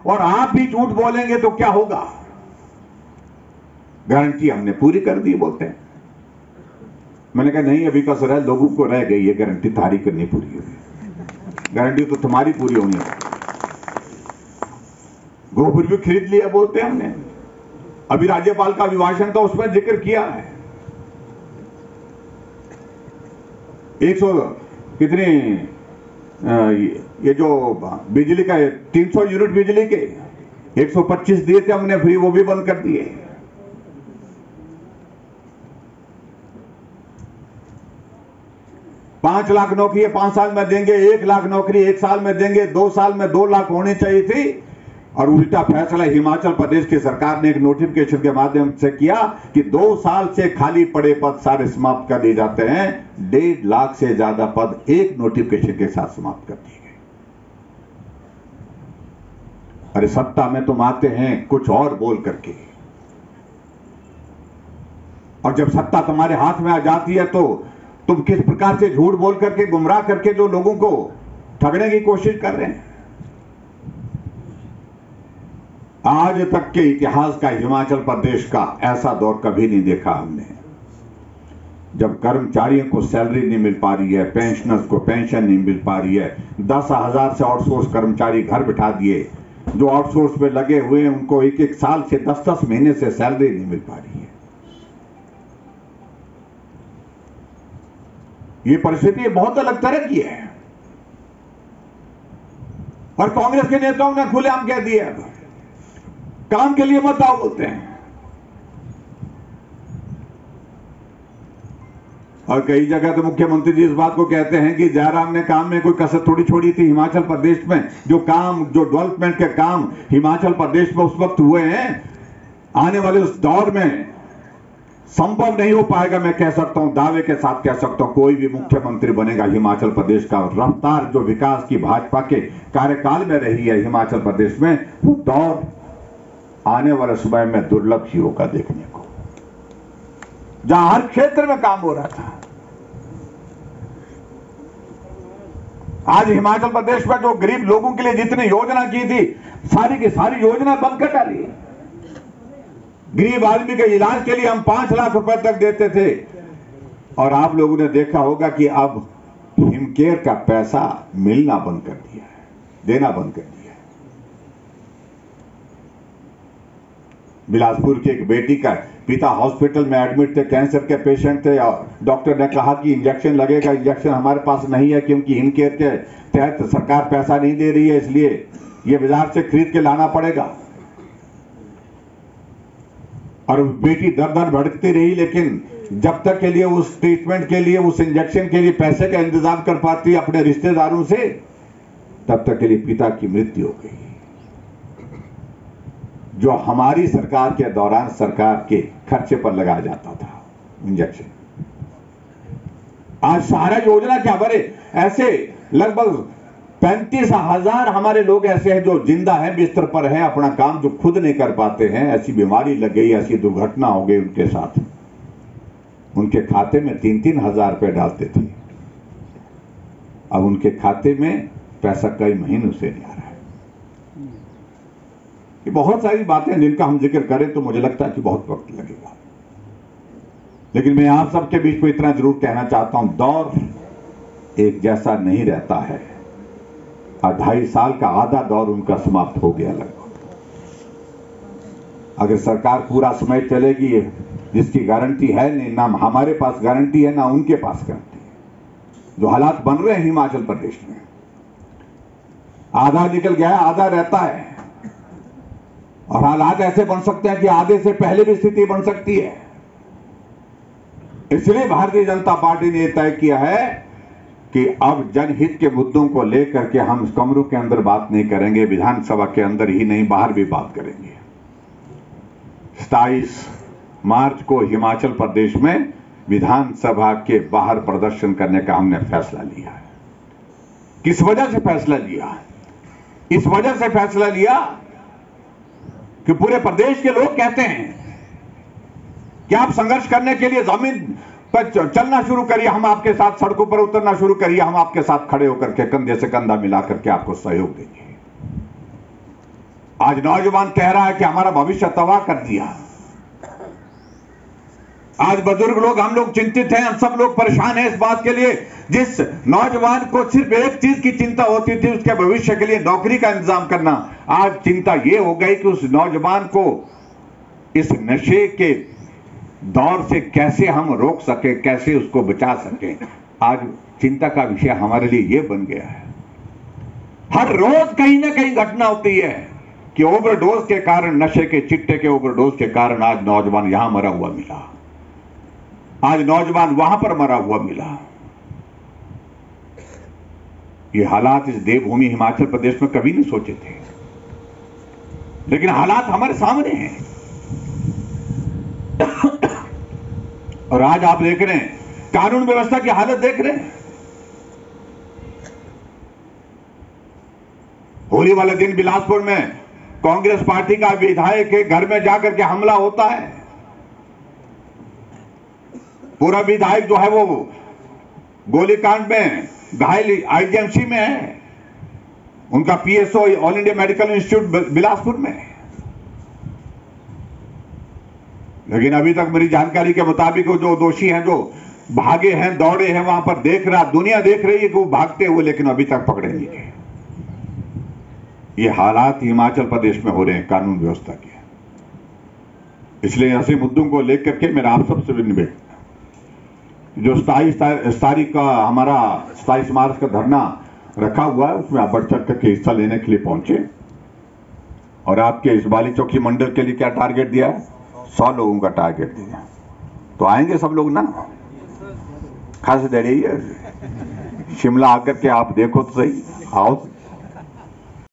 और आप भी झूठ बोलेंगे तो क्या होगा? गारंटी हमने पूरी कर दी बोलते हैं। मैंने कहा नहीं, अभी कसर है, लोगों को रह गई है गारंटी तारी करनी पूरी होगी। गारंटी तो तुम्हारी पूरी होनी है। गोबर भी खरीद लिया बोलते हैं हमने। अभी राज्यपाल का अभिभाषण था, उसमें जिक्र किया है 100 कितने ये जो बिजली का 300 यूनिट बिजली के 125 दिए थे हमने फ्री, वो भी बंद कर दिए। पांच लाख नौकरी 5 साल में देंगे, 1 लाख नौकरी 1 साल में देंगे, 2 साल में 2 लाख होनी चाहिए थी। और उल्टा फैसला हिमाचल प्रदेश की सरकार ने एक नोटिफिकेशन के माध्यम से किया कि 2 साल से खाली पड़े पद सारे समाप्त कर दिए जाते हैं। 1.5 लाख से ज्यादा पद एक नोटिफिकेशन के साथ समाप्त कर दिए गए। अरे सत्ता में तुम आते हैं कुछ और बोल करके, और जब सत्ता तुम्हारे हाथ में आ जाती है तो तुम किस प्रकार से झूठ बोल करके, गुमराह करके जो लोगों को ठगने की कोशिश कर रहे हैं। आज तक के इतिहास का हिमाचल प्रदेश का ऐसा दौर कभी नहीं देखा हमने, जब कर्मचारियों को सैलरी नहीं मिल पा रही है, पेंशनर्स को पेंशन नहीं मिल पा रही है। 10,000 से आउटसोर्स कर्मचारी घर बिठा दिए। जो आउटसोर्स में लगे हुए हैं उनको 1-1 साल से 10-10 महीने से सैलरी नहीं मिल पा रही है। ये परिस्थिति बहुत अलग तरह की है। और कांग्रेस के नेताओं ने खुलेआम कह दिया अब काम के लिए मत आओ बोलते हैं। और कई जगह तो मुख्यमंत्री जी इस बात को कहते हैं कि जयराम ने काम में कोई कसर थोड़ी छोड़ी थी। हिमाचल प्रदेश में जो डेवलपमेंट के काम हिमाचल प्रदेश में उस वक्त हुए हैं, आने वाले उस दौर में संभव नहीं हो पाएगा। मैं कह सकता हूं, दावे के साथ कह सकता हूं, कोई भी मुख्यमंत्री बनेगा हिमाचल प्रदेश का रफ्तार जो विकास की भाजपा के कार्यकाल में रही है हिमाचल प्रदेश में, वो दौर आने वाले समय में दुर्लभ ही होगा देखने को, जहां हर क्षेत्र में काम हो रहा था। आज हिमाचल प्रदेश में जो गरीब लोगों के लिए जितनी योजना की थी, सारी की सारी योजना बंद कर डाली। गरीब आदमी के इलाज के लिए हम 5 लाख रुपए तक देते थे, और आप लोगों ने देखा होगा कि अब हिमकेयर का पैसा मिलना बंद कर दिया है, देना बंद कर दिया है। बिलासपुर की एक बेटी का पिता हॉस्पिटल में एडमिट थे, कैंसर के पेशेंट थे, और डॉक्टर ने कहा कि इंजेक्शन लगेगा। इंजेक्शन हमारे पास नहीं है क्योंकि हिमकेयर के तहत सरकार पैसा नहीं दे रही है, इसलिए ये बाजार से खरीद के लाना पड़ेगा। और बेटी दर दर भटकती रही, लेकिन जब तक के लिए उस ट्रीटमेंट के लिए, उस इंजेक्शन के लिए पैसे का इंतजाम कर पाती अपने रिश्तेदारों से, तब तक के लिए पिता की मृत्यु हो गई। जो हमारी सरकार के दौरान सरकार के खर्चे पर लगाया जाता था इंजेक्शन, आज सारा योजना क्या भरे। ऐसे लगभग 35,000 हमारे लोग ऐसे हैं जो जिंदा हैं, बिस्तर पर हैं, अपना काम जो खुद नहीं कर पाते हैं। ऐसी बीमारी लग गई, ऐसी दुर्घटना हो गई उनके साथ, उनके खाते में 3-3 हजार रुपए डालते थे, अब उनके खाते में पैसा कई महीनों से नहीं आ रहा है। ये बहुत सारी बातें जिनका हम जिक्र करें तो मुझे लगता है कि बहुत वक्त लगेगा, लेकिन मैं आप सबके बीच में इतना जरूर कहना चाहता हूं, दौर एक जैसा नहीं रहता है। और 2.5 साल का आधा दौर उनका समाप्त हो गया लगभग। अगर सरकार पूरा समय चलेगी, जिसकी गारंटी है नहीं, ना हमारे पास गारंटी है ना उनके पास गारंटी है। जो हालात बन रहे हैं हिमाचल प्रदेश में, आधा निकल गया है, आधा रहता है, और हालात ऐसे बन सकते हैं कि आधे से पहले भी स्थिति बन सकती है। इसलिए भारतीय जनता पार्टी ने तय किया है कि अब जनहित के मुद्दों को लेकर के हम कमरों के अंदर बात नहीं करेंगे, विधानसभा के अंदर ही नहीं बाहर भी बात करेंगे। 27 मार्च को हिमाचल प्रदेश में विधानसभा के बाहर प्रदर्शन करने का हमने फैसला लिया है। किस वजह से फैसला लिया? इस वजह से फैसला लिया कि पूरे प्रदेश के लोग कहते हैं कि आप संघर्ष करने के लिए जमीन पर चलना शुरू करिए, हम आपके साथ सड़कों पर उतरना शुरू करिए, हम आपके साथ खड़े होकर के कंधे से कंधा मिला करके आपको सहयोग देंगे। आज नौजवान कह रहा है कि हमारा भविष्य तबाह कर दिया। आज बुजुर्ग लोग, हम लोग चिंतित हैं, हम सब लोग परेशान हैं इस बात के लिए। जिस नौजवान को सिर्फ एक चीज की चिंता होती थी, उसके भविष्य के लिए नौकरी का इंतजाम करना, आज चिंता यह हो गई कि उस नौजवान को इस नशे के दौर से कैसे हम रोक सके, कैसे उसको बचा सके। आज चिंता का विषय हमारे लिए यह बन गया है। हर रोज कहीं ना कहीं घटना होती है कि ओवरडोज के कारण, नशे के चिट्टे के ओवरडोज के कारण आज नौजवान यहां मरा हुआ मिला, आज नौजवान वहां पर मरा हुआ मिला। ये हालात इस देवभूमि हिमाचल प्रदेश में कभी नहीं सोचे थे, लेकिन हालात हमारे सामने हैं। और आज आप देख रहे हैं, कानून व्यवस्था की हालत देख रहे हैं। होली वाले दिन बिलासपुर में कांग्रेस पार्टी का विधायक के घर में जाकर के हमला होता है। पूरा विधायक जो है वो गोलीकांड में घायल आईजीएमसी में है, उनका PSO all India medical institute Bilaspur में है। लेकिन अभी तक मेरी जानकारी के मुताबिक वो जो दोषी हैं, जो भागे हैं, दौड़े हैं, वहां पर देख रहा, दुनिया देख रही है कि वो भागते हुए, लेकिन अभी तक पकड़े नहीं गए। ये हालात हिमाचल प्रदेश में हो रहे हैं कानून व्यवस्था के। इसलिए ऐसे मुद्दों को लेकर के मेरा आप सबसे भी निवेदन, जो 27 तारीख का हमारा 27 मार्च का धरना रखा हुआ है, उसमें आप बढ़ चढ़ करके हिस्सा लेने के लिए पहुंचे। और आपके इस बाली चौकी मंडल के लिए क्या टारगेट दिया है? 100 लोगों का टारगेट दिया। तो आएंगे सब लोग ना? खास रहिए, शिमला आकर के आप देखो तो सही, आओ।